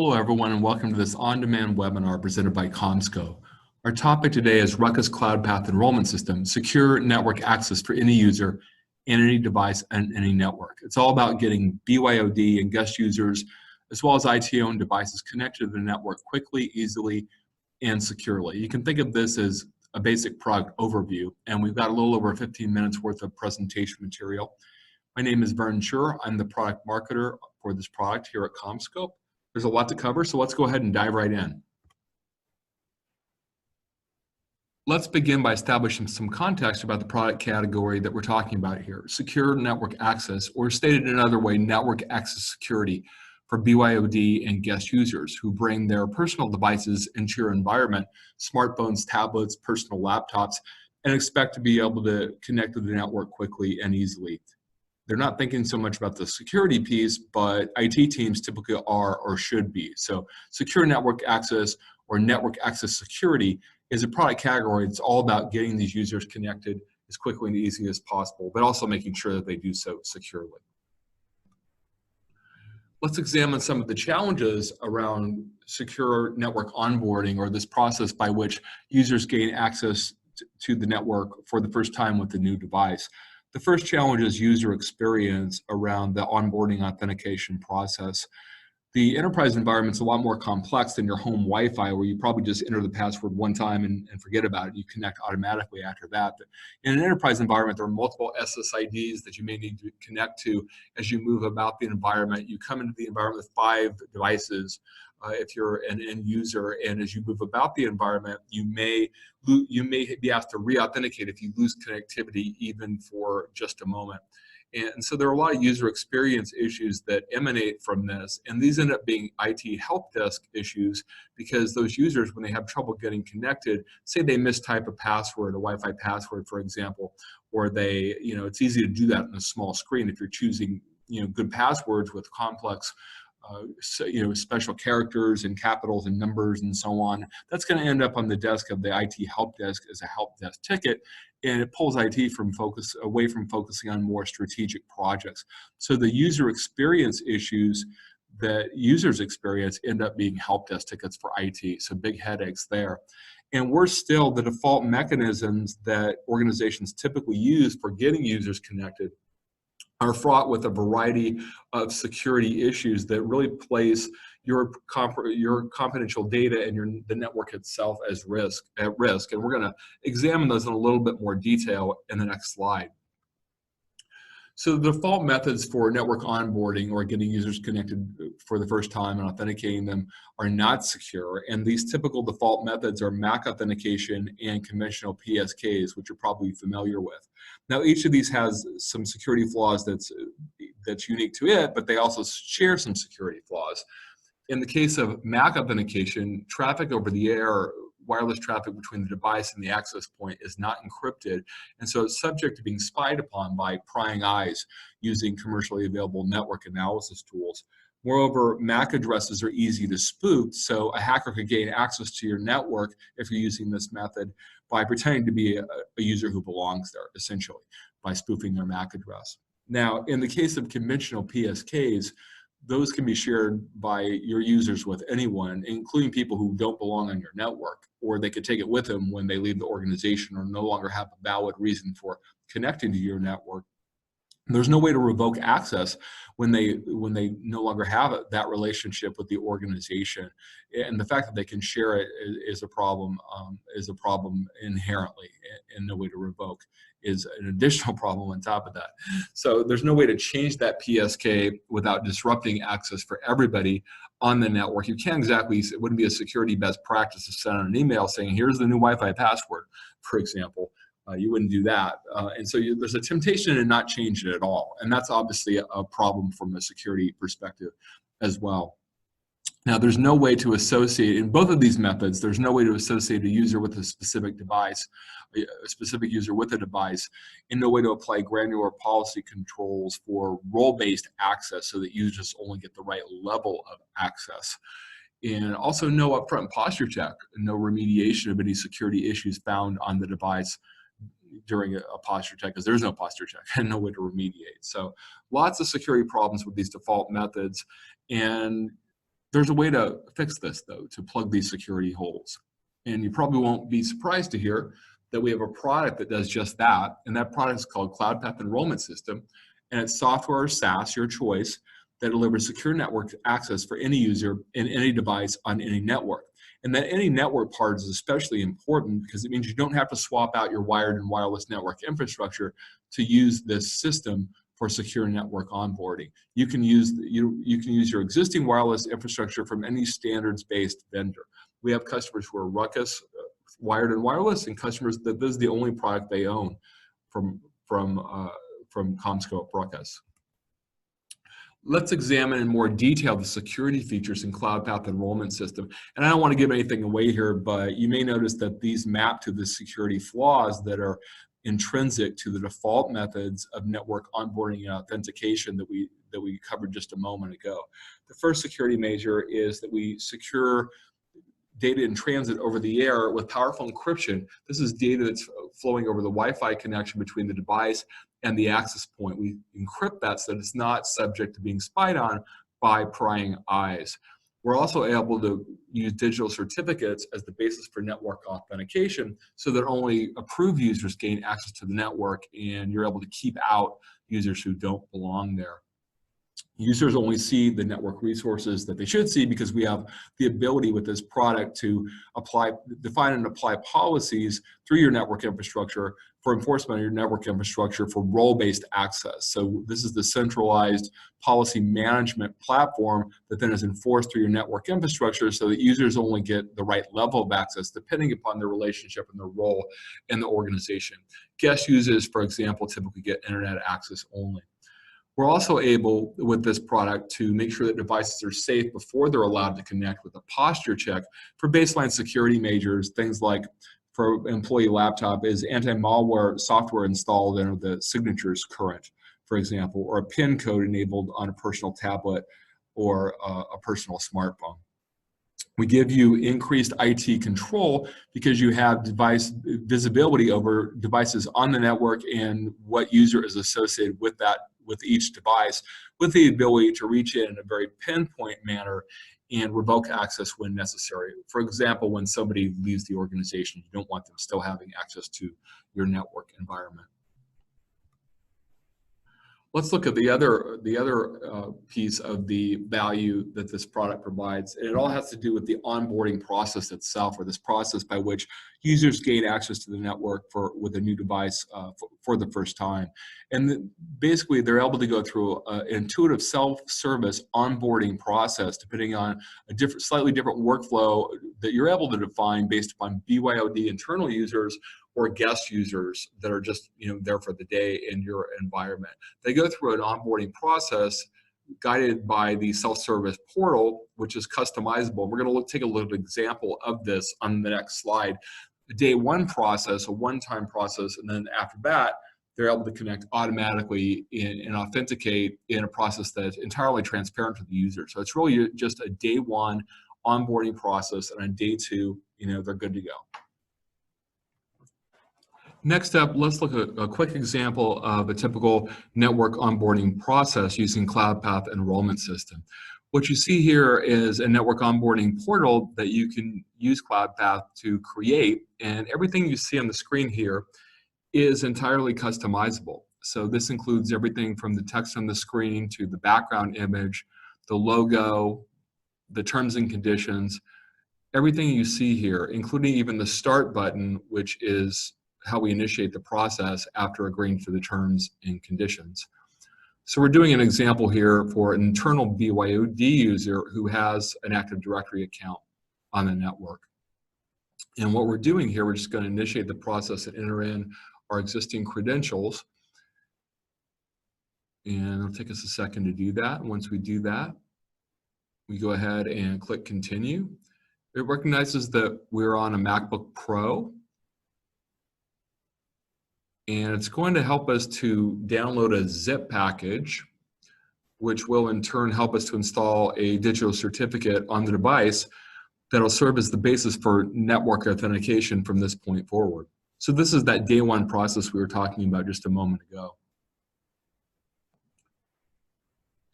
Hello, everyone, and welcome to this on-demand webinar presented by Comsco. Our topic today is RUCKUS Cloudpath Enrollment System, secure network access for any user and any device and any network. It's all about getting BYOD and guest users, as well as IT-owned devices connected to the network quickly, easily, and securely. You can think of this as a basic product overview, and we've got a little over 15 minutes worth of presentation material. My name is Vern Schur. I'm the product marketer for this product here at Comsco. There's a lot to cover, so let's go ahead and dive right in. Let's begin by establishing some context about the product category that we're talking about here. Secure network access, or stated another way, network access security for BYOD and guest users who bring their personal devices into your environment, smartphones, tablets, personal laptops, and expect to be able to connect to the network quickly and easily. They're not thinking so much about the security piece, but IT teams typically are or should be. So secure network access or network access security is a product category. It's all about getting these users connected as quickly and easily as possible, but also making sure that they do so securely. Let's examine some of the challenges around secure network onboarding, or this process by which users gain access to the network for the first time with a new device. The first challenge is user experience around the onboarding authentication process. The enterprise environment's a lot more complex than your home Wi-Fi, where you probably just enter the password one time and forget about it. You connect automatically after that. But in an enterprise environment, there are multiple SSIDs that you may need to connect to as you move about the environment. You come into the environment with 5 devices if you're an end user, and as you move about the environment, you may be asked to re-authenticate if you lose connectivity even for just a moment. And so there are a lot of user experience issues that emanate from this, and these end up being IT help desk issues because those users, when they have trouble getting connected, say they mistype a password, a Wi-Fi password, for example, or they, it's easy to do that on a small screen if you're choosing, good passwords with complex special characters and capitals and numbers and so on. That's going to end up on the desk of the IT help desk as a help desk ticket, and it pulls IT away from focusing on more strategic projects. So the user experience issues that users experience end up being help desk tickets for IT, so big headaches there. And worse still, the default mechanisms that organizations typically use for getting users connected are fraught with a variety of security issues that really place your confidential data and the network itself at risk. And we're going to examine those in a little bit more detail in the next slide. So the default methods for network onboarding, or getting users connected for the first time and authenticating them, are not secure. And these typical default methods are MAC authentication and conventional PSKs, which you're probably familiar with. Now, each of these has some security flaws that's unique to it, but they also share some security flaws. In the case of MAC authentication, traffic over the air, wireless traffic between the device and the access point, is not encrypted, and so it's subject to being spied upon by prying eyes using commercially available network analysis tools. Moreover, MAC addresses are easy to spoof, so a hacker could gain access to your network if you're using this method by pretending to be a user who belongs there, essentially, by spoofing their MAC address. Now, in the case of conventional PSKs, those can be shared by your users with anyone, including people who don't belong on your network, or they could take it with them when they leave the organization or no longer have a valid reason for connecting to your network. There's no way to revoke access when they no longer have that relationship with the organization, and the fact that they can share it is a problem inherently, and no way to revoke is an additional problem on top of that. So there's no way to change that PSK without disrupting access for everybody on the network. You can't exactly, it wouldn't be a security best practice to send out an email saying, here's the new Wi-Fi password, for example. You wouldn't do that. And so there's a temptation to not change it at all. And that's obviously a problem from a security perspective as well. Now, there's no way to associate, in both of these methods, there's no way to associate a user with a specific device, a specific user with a device, and no way to apply granular policy controls for role-based access so that users only get the right level of access. And also no upfront posture check, no remediation of any security issues found on the device during a posture check, because there's no posture check and no way to remediate. So lots of security problems with these default methods. And There's a way to fix this, though, to plug these security holes. And you probably won't be surprised to hear that we have a product that does just that, and that product is called Cloudpath Enrollment System, and it's software or SaaS, your choice, that delivers secure network access for any user in any device on any network. And that any network part is especially important because it means you don't have to swap out your wired and wireless network infrastructure to use this system for secure network onboarding. You can use your existing wireless infrastructure from any standards-based vendor. We have customers who are Ruckus, wired and wireless, and customers that this is the only product they own from CommScope Ruckus. Let's examine in more detail the security features in Cloudpath Enrollment System. And I don't want to give anything away here, but you may notice that these map to the security flaws that are intrinsic to the default methods of network onboarding and authentication that we covered just a moment ago. The first security measure is that we secure data in transit over the air with powerful encryption. This is data that's flowing over the Wi-Fi connection between the device and the access point. We encrypt that so that it's not subject to being spied on by prying eyes. We're also able to use digital certificates as the basis for network authentication so that only approved users gain access to the network, and you're able to keep out users who don't belong there. Users only see the network resources that they should see because we have the ability with this product to define and apply policies through your network infrastructure for enforcement of your network infrastructure for role-based access. So this is the centralized policy management platform that then is enforced through your network infrastructure so that users only get the right level of access depending upon their relationship and their role in the organization. Guest users, for example, typically get internet access only. We're also able, with this product, to make sure that devices are safe before they're allowed to connect with a posture check for baseline security measures. Things like, for employee laptop, is anti-malware software installed and are the signatures current, for example, or a PIN code enabled on a personal tablet or a personal smartphone. We give you increased IT control because you have device visibility over devices on the network and what user is associated with that, with each device, with the ability to reach in a very pinpoint manner and revoke access when necessary. For example, when somebody leaves the organization, you don't want them still having access to your network environment. Let's look at the other piece of the value that this product provides. And it all has to do with the onboarding process itself, or this process by which users gain access to the network with a new device for the first time. And basically, they're able to go through an intuitive self-service onboarding process, depending on a slightly different workflow that you're able to define based upon BYOD internal users or guest users that are just there for the day in your environment. They go through an onboarding process guided by the self-service portal, which is customizable. We're going to take a little example of this on the next slide. The day one process, a one-time process, and then after that, they're able to connect automatically and authenticate in a process that's entirely transparent to the user. So it's really just a day one onboarding process, and on day two, they're good to go. Next up, let's look at a quick example of a typical network onboarding process using Cloudpath Enrollment System. What you see here is a network onboarding portal that you can use Cloudpath to create, and everything you see on the screen here is entirely customizable. So this includes everything from the text on the screen to the background image, the logo, the terms and conditions, everything you see here, including even the start button, which is how we initiate the process after agreeing to the terms and conditions. So we're doing an example here for an internal BYOD user who has an Active Directory account on the network. And what we're doing here, we're just going to initiate the process and enter in our existing credentials. And it'll take us a second to do that. Once we do that, we go ahead and click continue. It recognizes that we're on a MacBook Pro, and it's going to help us to download a zip package, which will in turn help us to install a digital certificate on the device that'll serve as the basis for network authentication from this point forward. So this is that day one process we were talking about just a moment ago.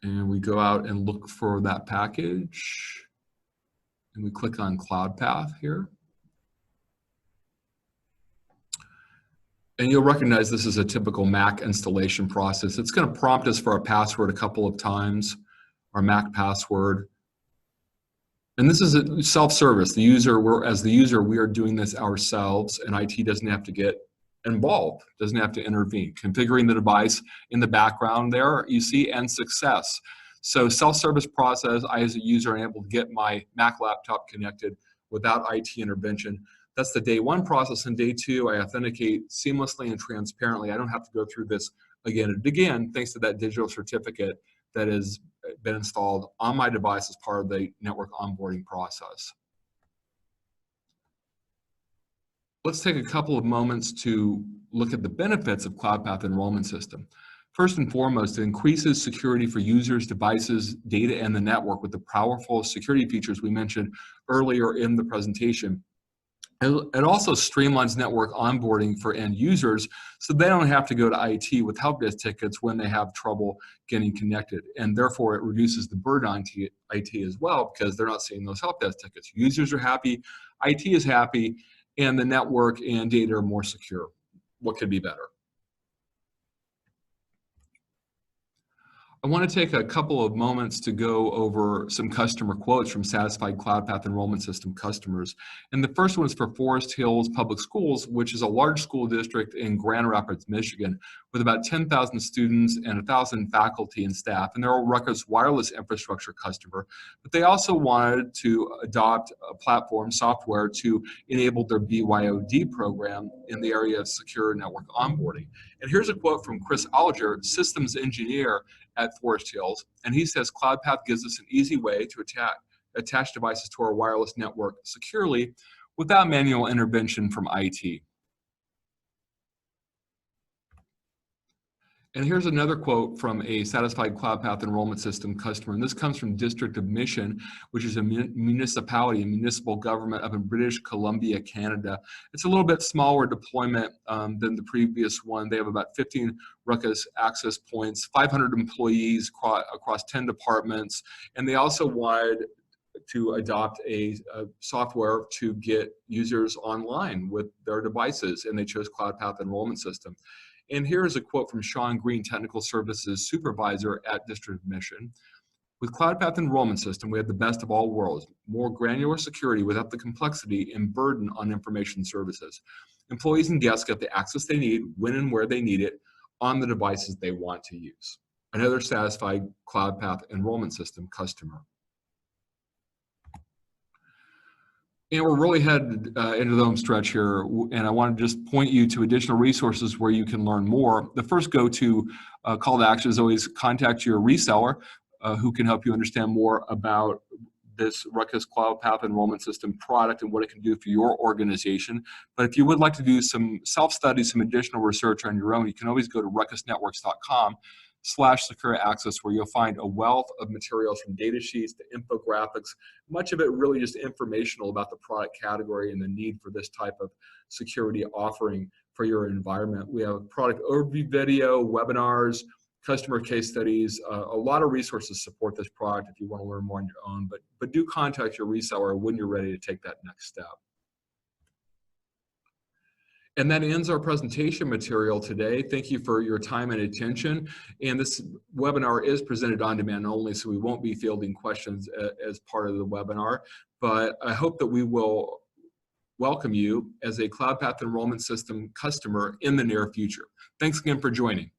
And we go out and look for that package. And we click on Cloudpath here. And you'll recognize this is a typical Mac installation process. It's going to prompt us for our password a couple of times, our Mac password. And this is a self-service. The user, as the user, we are doing this ourselves, and IT doesn't have to get involved, doesn't have to intervene. Configuring the device in the background there, you see, and success. So self-service process, I as a user am able to get my Mac laptop connected without IT intervention. That's the day one process. And day two, I authenticate seamlessly and transparently. I don't have to go through this again and again, thanks to that digital certificate that has been installed on my device as part of the network onboarding process. Let's take a couple of moments to look at the benefits of Cloudpath Enrollment System. First and foremost, it increases security for users, devices, data, and the network with the powerful security features we mentioned earlier in the presentation. It also streamlines network onboarding for end users so they don't have to go to IT with help desk tickets when they have trouble getting connected. And therefore, it reduces the burden on IT as well because they're not seeing those help desk tickets. Users are happy, IT is happy, and the network and data are more secure. What could be better? I want to take a couple of moments to go over some customer quotes from satisfied Cloudpath Enrollment System customers. And the first one is for Forest Hills Public Schools, which is a large school district in Grand Rapids, Michigan, with about 10,000 students and 1,000 faculty and staff. And they're a RUCKUS wireless infrastructure customer. But they also wanted to adopt a platform software to enable their BYOD program in the area of secure network onboarding. And here's a quote from Chris Alger, systems engineer at Forest Hills, and he says Cloudpath gives us an easy way to attach devices to our wireless network securely without manual intervention from IT. And here's another quote from a satisfied Cloudpath Enrollment System customer, and this comes from District of Mission, which is a municipality and municipal government up in British Columbia, Canada. It's a little bit smaller deployment than the previous one. They have about 15 RUCKUS access points, 500 employees across 10 departments, and they also wanted to adopt a software to get users online with their devices, and they chose Cloudpath Enrollment System. And here is a quote from Sean Green, Technical Services Supervisor at District of Mission. With Cloudpath Enrollment System, we have the best of all worlds, more granular security without the complexity and burden on information services. Employees and guests get the access they need, when and where they need it, on the devices they want to use. Another satisfied Cloudpath Enrollment System customer. And we're really headed into the home stretch here, and I want to just point you to additional resources where you can learn more. The first go-to call to action is always contact your reseller who can help you understand more about this RUCKUS Cloudpath Enrollment System product and what it can do for your organization. But if you would like to do some self-study, some additional research on your own, you can always go to ruckusnetworks.com/secure access, where you'll find a wealth of materials from data sheets to infographics, much of it really just informational about the product category and the need for this type of security offering for your environment. We have a product overview video, webinars, customer case studies, a lot of resources support this product if you want to learn more on your own, but do contact your reseller when you're ready to take that next step. And that ends our presentation material today. Thank you for your time and attention. And this webinar is presented on demand only, so we won't be fielding questions as part of the webinar. But I hope that we will welcome you as a Cloudpath Enrollment System customer in the near future. Thanks again for joining.